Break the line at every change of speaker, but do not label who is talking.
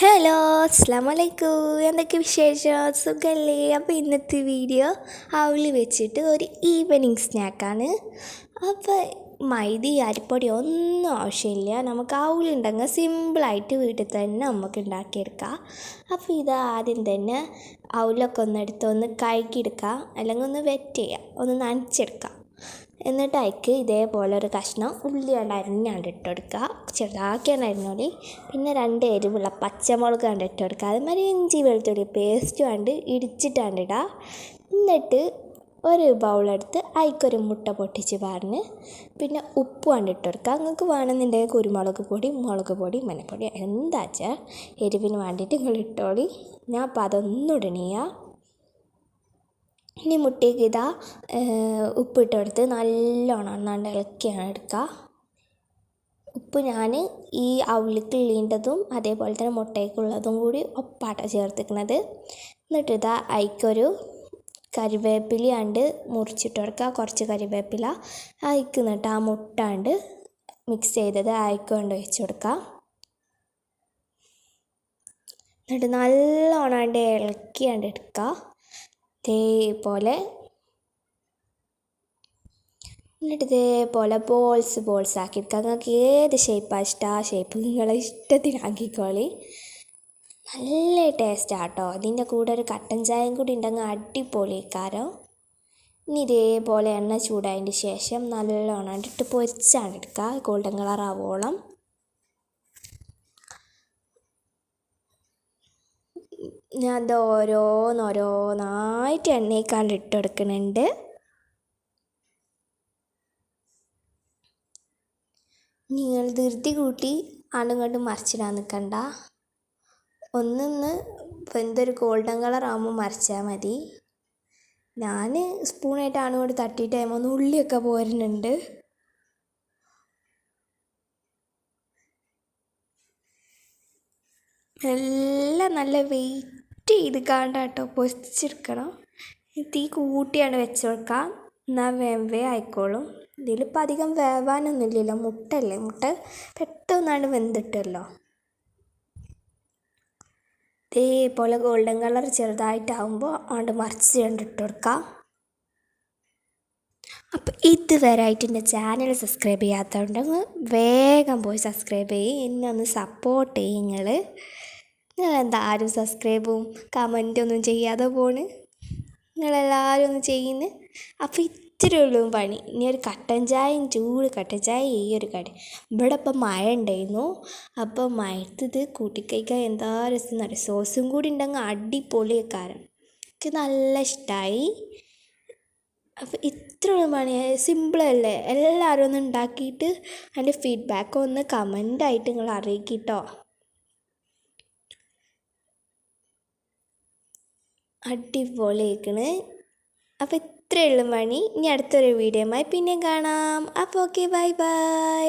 Hello അസ്സലാമലൈക്കും. എന്തൊക്കെ വിശേഷം? സുഖമല്ലേ? അപ്പോൾ ഇന്നത്തെ വീഡിയോ അവല് വെച്ചിട്ട് ഒരു ഈവനിങ് സ്നാക്കാണ്. അപ്പോൾ മൈദ അരിപ്പൊടി ഒന്നും ആവശ്യമില്ല. നമുക്ക് അവലുണ്ടെങ്കിൽ സിമ്പിളായിട്ട് വീട്ടിൽ തന്നെ നമുക്ക് ഉണ്ടാക്കിയെടുക്കാം. അപ്പോൾ ഇത് ആദ്യം തന്നെ അവലൊക്കെ ഒന്ന് കഴുകിയെടുക്കുക, അല്ലെങ്കിൽ ഒന്ന് വെറ്റ് ചെയ്യുക, ഒന്ന് നനച്ചെടുക്കുക. എന്നിട്ട് അതിക്ക് ഇതേപോലെ ഒരു കഷ്ണം ഉള്ളി അരിഞ്ഞാണ്ട് ഇട്ട് കൊടുക്കുക, ചെറുതാക്കിയാണ് അരിഞ്ഞോളി. പിന്നെ 2 എരിവുള്ള പച്ചമുളക് കണ്ട് ഇട്ട് കൊടുക്കുക. അതുമാതിരി ഇഞ്ചി വെളുത്തുള്ളി പേസ്റ്റ് കണ്ട് ഇടിച്ചിട്ടാണ്ട് ഇടുക. എന്നിട്ട് ഒരു ബൗളെടുത്ത് അതിക്കൊരു മുട്ട പൊട്ടിച്ച് പറഞ്ഞ് പിന്നെ ഉപ്പ് കണ്ടിട്ട് കൊടുക്കുക. നിങ്ങൾക്ക് വേണമെന്നുണ്ടെങ്കിൽ കുരുമുളക് പൊടി, മുളക് പൊടി, മഞ്ഞൾപ്പൊടി എന്താ വെച്ചാൽ എരിവിന് വേണ്ടിയിട്ട് നിങ്ങൾ ഇട്ടോളി. ഞാൻ അപ്പോൾ അതൊന്നും ഇടണില്ല. ഇനി മുട്ടയ്ക്ക് ഉപ്പിട്ട് കൊടുത്ത് നല്ലോണം ഒന്നാണ്ട് ഇളക്കിയാണ് എടുക്കുക. ഉപ്പ് ഞാൻ ഈ അവലിക്കുള്ളതും അതേപോലെ തന്നെ മുട്ടയ്ക്കുള്ളതും കൂടി ഒപ്പാട്ട ചേർത്തിക്കുന്നത്. എന്നിട്ട് അതിക്കൊരു കരിവേപ്പില മുറിച്ചിട്ട് കൊടുക്കുക, കുറച്ച് കരിവേപ്പില. അതിക്ക് എന്നിട്ട് ആ മുട്ട മിക്സ് ചെയ്തത് അതിക്കൊണ്ട് ഒഴിച്ച് കൊടുക്കുക. എന്നിട്ട് നല്ലോണം ഇളക്കിയാണ്ട് എടുക്കുക ഇതേപോലെ. എന്നിട്ട് ഇതേപോലെ ബോൾസ് ആക്കിയെടുക്കുക. നിങ്ങൾക്ക് ഏത് ഷേപ്പാണ് ഇഷ്ടം ആ ഷേപ്പ് നിങ്ങളെ ഇഷ്ടത്തിനാക്കിക്കോളി. നല്ല ടേസ്റ്റാണ് കേട്ടോ. അതിൻ്റെ കൂടെ ഒരു കട്ടൻ ചായയും കൂടി ഉണ്ടെങ്കിൽ അടിപൊളിക്കാരം. ഇനി ഇതേപോലെ എണ്ണ ചൂടായതിന് ശേഷം നല്ലോണം ഇട്ട് പൊരിച്ചാണ് എടുക്കുക, ഗോൾഡൻ കളർ ആവോളം. ഞാൻ അത് ഓരോന്നായിട്ട് എണ്ണയ്ക്കാണ്ട് ഇട്ട് കൊടുക്കുന്നുണ്ട്. നിങ്ങൾ ധൃതി കൂട്ടി അങ്ങോട്ടും മറിച്ചിടാൻ നിൽക്കണ്ട. എന്തൊരു ഗോൾഡൻ കളർ ആകുമ്പോൾ മറിച്ചാൽ മതി. ഞാൻ സ്പൂണായിട്ട് അങ്ങോട്ട് തട്ടിയിട്ട് കഴിയുമ്പോൾ ഉള്ളിയൊക്കെ പോരുന്നുണ്ട്. എല്ലാം നല്ല വെയിറ്റ് ചെയ്ത് കാണ്ടാട്ടോ പൊരിച്ചെടുക്കണം. തീ കൂട്ടിയാണ് വെച്ച് കൊടുക്കാം, എന്നാൽ വേവേ ആയിക്കോളും. ഇതിലിപ്പോൾ അധികം വേവാനൊന്നുമില്ലല്ലോ, മുട്ട പെട്ടെന്നാണ് വെന്തിട്ടല്ലോ. ഇതേപോലെ ഗോൾഡൻ കളർ ചെറുതായിട്ടാകുമ്പോൾ മറിച്ച് കണ്ടിട്ട് കൊടുക്കാം. അപ്പോൾ ഇതുവരെ ആയിട്ട് എൻ്റെ ചാനൽ സബ്സ്ക്രൈബ് ചെയ്യാത്തതുണ്ടെങ്കിൽ വേഗം പോയി സബ്സ്ക്രൈബ് ചെയ്യും, എന്നെ ഒന്ന് സപ്പോർട്ട് ചെയ്യും. നിങ്ങളെന്താ ആരും സബ്സ്ക്രൈബും കമൻറ്റൊന്നും ചെയ്യാതെ പോണ്? നിങ്ങളെല്ലാവരും ഒന്ന് ചെയ്യുന്നു. അപ്പോൾ ഇത്തിരി ഉള്ളൂ പണി. ഇനി ഒരു കട്ടൻ ചായയും ചൂട് കട്ടൻ ചായ ഈ ഒരു കടി. ഇവിടെ ഇപ്പം മഴ ഉണ്ടായിരുന്നു. അപ്പോൾ മഴത്തത് കൂട്ടിക്കഴിക്കാൻ എന്താ രസം എന്നറിയാം. സോസും കൂടി ഉണ്ടെങ്കിൽ അടിപൊളിക്കാരം. എനിക്ക് നല്ല ഇഷ്ടമായി. അപ്പോൾ ഇത്രയുള്ള പണി സിമ്പിളല്ലേ. എല്ലാവരും ഒന്ന് ഉണ്ടാക്കിയിട്ട് അതിൻ്റെ ഫീഡ്ബാക്ക് ഒന്ന് കമൻ്റായിട്ട് നിങ്ങൾ അറിയിക്കിട്ടോ. അടിപൊളിയാക്കണ്. അപ്പോൾ ഇത്രയുള്ള പണി. ഇനി അടുത്തൊരു വീഡിയോയുമായി പിന്നെ കാണാം. അപ്പോൾ ഓക്കെ, ബൈ ബൈ.